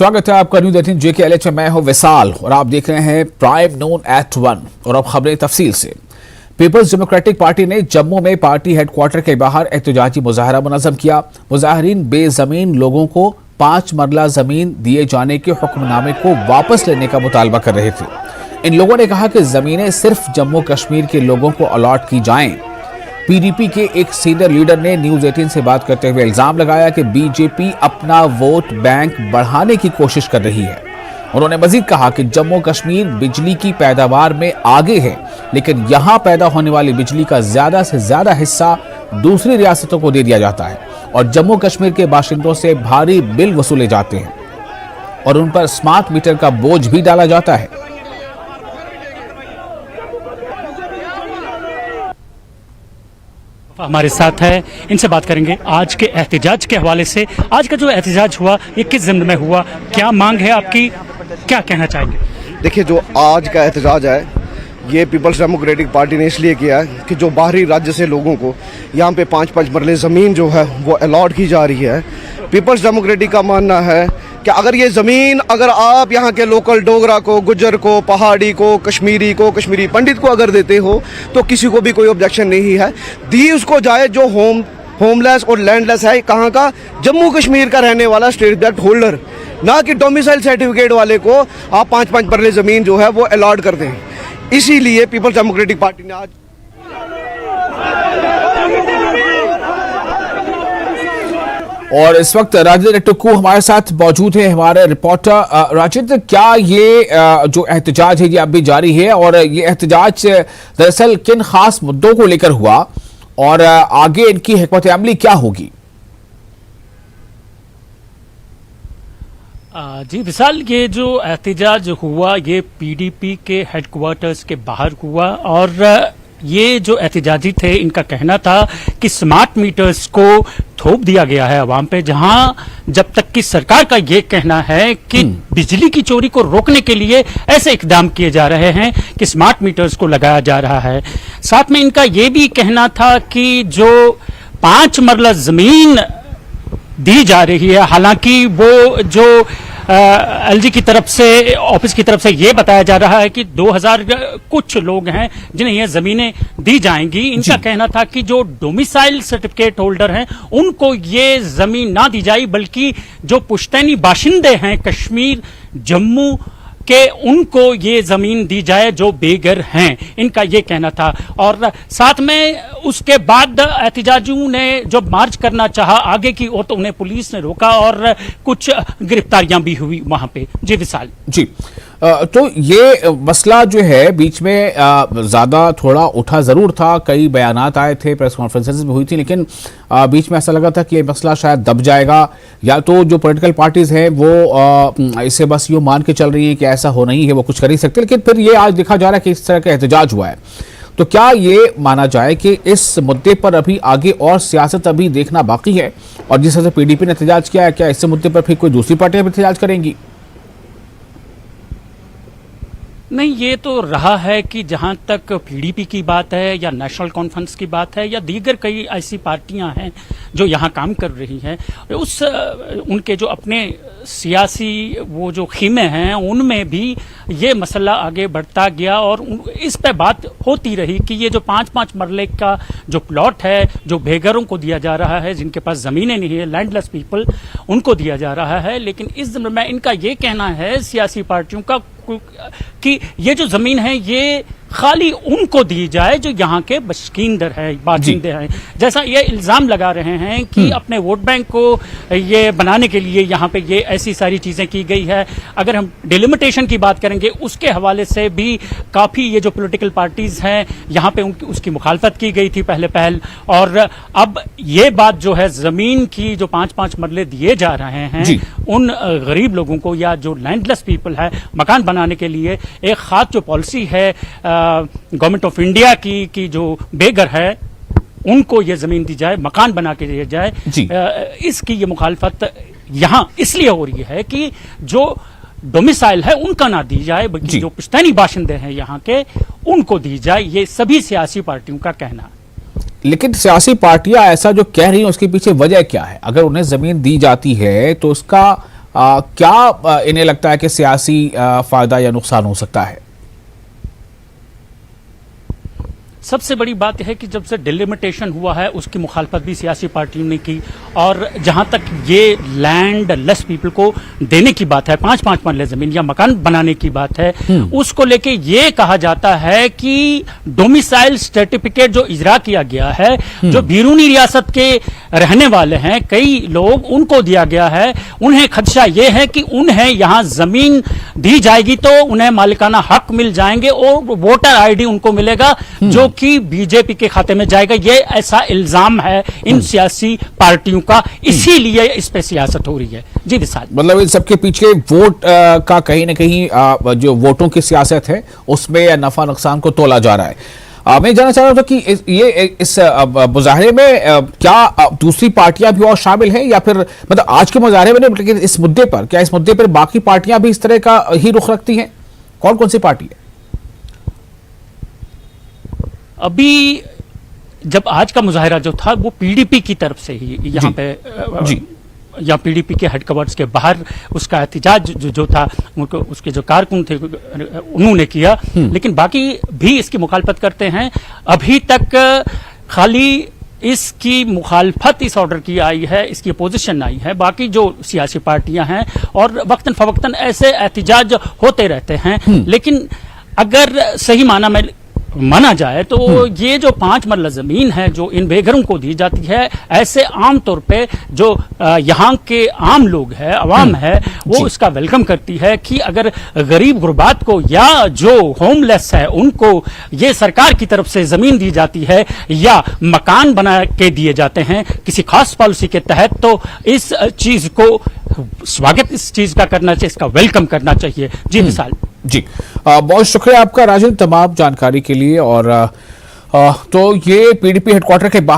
स्वागत है आपका न्यूज़ 18 JKLH में। मैं हूं विशाल और आप देख रहे हैं प्राइम नून एट 1। और अब खबरें तफसील से। पीपल्स डेमोक्रेटिक पार्टी ने जम्मू में पार्टी हेडक्वार्टर के बाहर एहतजाजी मुजाहरा मुनज़्ज़म किया। मुजाहरीन बेजमीन लोगों को 5 मरला जमीन दिए जाने के हुक्मनामे को वापस लेने का मुतालबा कर रहे थे। इन लोगों ने कहा कि जमीनें सिर्फ जम्मू कश्मीर के लोगों को अलॉट की जाएं। पीडीपी के एक सीनियर लीडर ने न्यूज़ 18 से बात करते हुए इल्जाम लगाया कि बीजेपी अपना वोट बैंक बढ़ाने की कोशिश कर रही है। उन्होंने मजीद कहा कि जम्मू कश्मीर बिजली की पैदावार में आगे है, लेकिन यहां पैदा होने वाली बिजली का ज्यादा से ज्यादा हिस्सा दूसरी रियासतों को दे दिया जाता है और जम्मू कश्मीर के बाशिंदों से भारी बिल वसूले जाते हैं और उन पर स्मार्ट मीटर का बोझ भी डाला जाता है। हमारे साथ है, इनसे बात करेंगे आज के एहतजाज के हवाले से। आज का जो एहतजाज हुआ ये किस ज़िम्न में हुआ, क्या मांग है आपकी, क्या कहना चाहेंगे? देखिए, जो आज का एहतजाज है ये पीपल्स डेमोक्रेटिक पार्टी ने इसलिए किया है कि जो बाहरी राज्य से लोगों को यहाँ पे 5-5 मरले ज़मीन जो है वो अलॉट की जा रही है। पीपल्स डेमोक्रेटिक का मानना है कि अगर ये ज़मीन अगर आप यहाँ के लोकल डोगरा को, गुज्जर को, पहाड़ी को, कश्मीरी पंडित को अगर देते हो तो किसी को भी कोई ऑब्जेक्शन नहीं है। दी उसको जाए जो होमलेस और लैंडलेस है, कहाँ का, जम्मू कश्मीर का रहने वाला स्टेट दैट होल्डर, ना कि डोमिसाइल सर्टिफिकेट वाले को आप 5-5 मरले ज़मीन जो है वो अलॉट कर दें। इसीलिए पीपल्स डेमोक्रेटिक पार्टी ने आज और इस वक्त राजेंद्र टुक्कू हमारे साथ मौजूद है, हमारे रिपोर्टर। राजेंद्र, क्या ये जो एहतजाज है ये अब भी जारी है और ये एहतजाज दरअसल किन खास मुद्दों को लेकर हुआ और आगे इनकी हिकमत अमली क्या होगी? जी विशाल, ये जो एहतजाज हुआ ये पीडीपी के हेडक्वार्टर्स के बाहर हुआ और ये जो एहतजाजी थे इनका कहना था कि स्मार्ट मीटर्स को थोप दिया गया है आवाम पे, जहां जब तक कि सरकार का ये कहना है कि बिजली की चोरी को रोकने के लिए ऐसे इकदाम किए जा रहे हैं कि स्मार्ट मीटर्स को लगाया जा रहा है। साथ में इनका ये भी कहना था कि जो 5 मरला जमीन दी जा रही है, हालांकि वो जो एलजी की तरफ से, ऑफिस की तरफ से ये बताया जा रहा है कि 2000 कुछ लोग हैं जिन्हें ये जमीनें दी जाएंगी। इनका कहना था कि जो डोमिसाइल सर्टिफिकेट होल्डर हैं उनको ये जमीन ना दी जाए, बल्कि जो पुश्तैनी बाशिंदे हैं कश्मीर, जम्मू के, उनको ये जमीन दी जाए जो बेघर हैं, इनका ये कहना था। और साथ में उसके बाद एहतजाजियों ने जब मार्च करना चाहा आगे की ओर तो उन्हें पुलिस ने रोका और कुछ गिरफ्तारियां भी हुई वहां पे। जी विशाल जी, तो ये मसला जो है बीच में ज्यादा थोड़ा उठा जरूर था, कई बयानात आए थे, प्रेस कॉन्फ्रेंसेस भी हुई थी, लेकिन बीच में ऐसा लगा था कि ये मसला शायद दब जाएगा या तो जो पॉलिटिकल पार्टीज हैं वो इसे बस यूं मान के चल रही हैं कि ऐसा हो नहीं है, वो कुछ कर ही सकते। लेकिन फिर ये आज देखा जा रहा है कि इस तरह का एहतजाज हुआ है, तो क्या ये माना जाए कि इस मुद्दे पर अभी आगे और सियासत अभी देखना बाकी है? और जिस तरह से पीडीपी ने एहतजाज किया है, क्या इस मुद्दे पर फिर कोई दूसरी पार्टियां भी एहतजाज करेंगी? नहीं, ये तो रहा है कि जहां तक पीडीपी की बात है या नेशनल कॉन्फ्रेंस की बात है या दीगर कई ऐसी पार्टियां हैं जो यहां काम कर रही हैं, उनके जो अपने सियासी वो जो खीमे हैं उनमें भी ये मसला आगे बढ़ता गया और इस पे बात होती रही कि ये जो 5-5 मरले का जो प्लॉट है जो बेघरों को दिया जा रहा है, जिनके पास जमीनें नहीं है, लैंडलेस पीपल, उनको दिया जा रहा है। लेकिन इस ज़िम्मे में इनका ये कहना है सियासी पार्टियों का कि ये जो जमीन है ये खाली उनको दी जाए जो यहाँ के बाशिंदे हैं। जैसा ये इल्जाम लगा रहे हैं कि अपने वोट बैंक को ये बनाने के लिए यहाँ पे ये ऐसी सारी चीजें की गई है। अगर हम डिलिमिटेशन की बात करेंगे उसके हवाले से भी काफी ये जो पॉलिटिकल पार्टीज हैं यहाँ पे उसकी मुखालफत की गई थी पहल, और अब ये बात जो है जमीन की जो 5-5 मरले दिए जा रहे हैं उन गरीब लोगों को या जो लैंडलेस पीपल है मकान बनाने के लिए एक खास जो पॉलिसी है गवर्नमेंट ऑफ इंडिया की जो बेघर है उनको ये जमीन दी जाए, मकान बना के दिया जाए। इसकी ये मुखालफत यहाँ इसलिए हो रही है कि जो डोमिसाइल है उनका ना दी जाए, बल्कि जो पुश्तैनी बाशिंदे हैं यहाँ के उनको दी जाए। ये सभी सियासी पार्टियों का कहना है। लेकिन सियासी पार्टियां ऐसा जो कह रही हैं उसके पीछे वजह क्या है? अगर उन्हें जमीन दी जाती है तो उसका क्या इन्हें लगता है कि सियासी फायदा या नुकसान हो सकता है? सबसे बड़ी बात यह है कि जब से डिलिमिटेशन हुआ है उसकी मुखालफत भी सियासी पार्टियों ने की, और जहां तक ये लैंड लेस पीपल को देने की बात है, 5-5 मरले जमीन या मकान बनाने की बात है, उसको लेके ये कहा जाता है कि डोमिसाइल सर्टिफिकेट जो इजरा किया गया है, जो बिरूनी रियासत के रहने वाले हैं कई लोग, उनको दिया गया है। उन्हें खदशा ये है कि उन्हें यहां जमीन दी जाएगी तो उन्हें मालिकाना हक मिल जाएंगे और वोटर आईडी उनको मिलेगा जो कि बीजेपी के खाते में जाएगा। ये ऐसा इल्जाम है इन सियासी पार्टियों का, इसीलिए इस पे सियासत हो रही है। जी विशाल, मतलब इन सबके पीछे वोट का कहीं ना कहीं जो वोटों की सियासत है उसमें नफा नुकसान को तोला जा रहा है। मैं जानना चाह रहा था कि इस मुजाहरे में क्या दूसरी पार्टियां भी और शामिल हैं, या फिर मतलब आज के मुजाहरे में नहीं, लेकिन इस मुद्दे पर, क्या इस मुद्दे पर बाकी पार्टियां भी इस तरह का ही रुख रखती हैं? कौन कौन सी पार्टी है? अभी जब आज का मुजाहिरा जो था वो पीडीपी की तरफ से ही यहाँ पे या पीडीपी के हेडक्वार्टर्स के बाहर उसका एहतजाज जो था, उनको उसके जो कारकुन थे उन्होंने किया, लेकिन बाकी भी इसकी मुखालफत करते हैं। अभी तक खाली इसकी मुखालफत इस ऑर्डर की आई है, इसकी अपोजिशन आई है। बाकी जो सियासी पार्टियां हैं और वक्तन फवक्तन ऐसे एहतजाज होते रहते हैं, लेकिन अगर सही माना में माना जाए तो ये जो 5 मरला जमीन है जो इन बेघरों को दी जाती है, ऐसे आम तौर पे जो यहाँ के आम लोग है, अवाम है, वो इसका वेलकम करती है कि अगर गरीब गुरबात को या जो होमलेस है उनको ये सरकार की तरफ से जमीन दी जाती है या मकान बना के दिए जाते हैं किसी खास पॉलिसी के तहत, तो इस चीज को स्वागत इस चीज का करना चाहिए, इसका वेलकम करना चाहिए। जी विशाल जी, बहुत शुक्रिया आपका राजन तमाम जानकारी के लिए। और तो ये पीडीपी हेडक्वार्टर के बाहर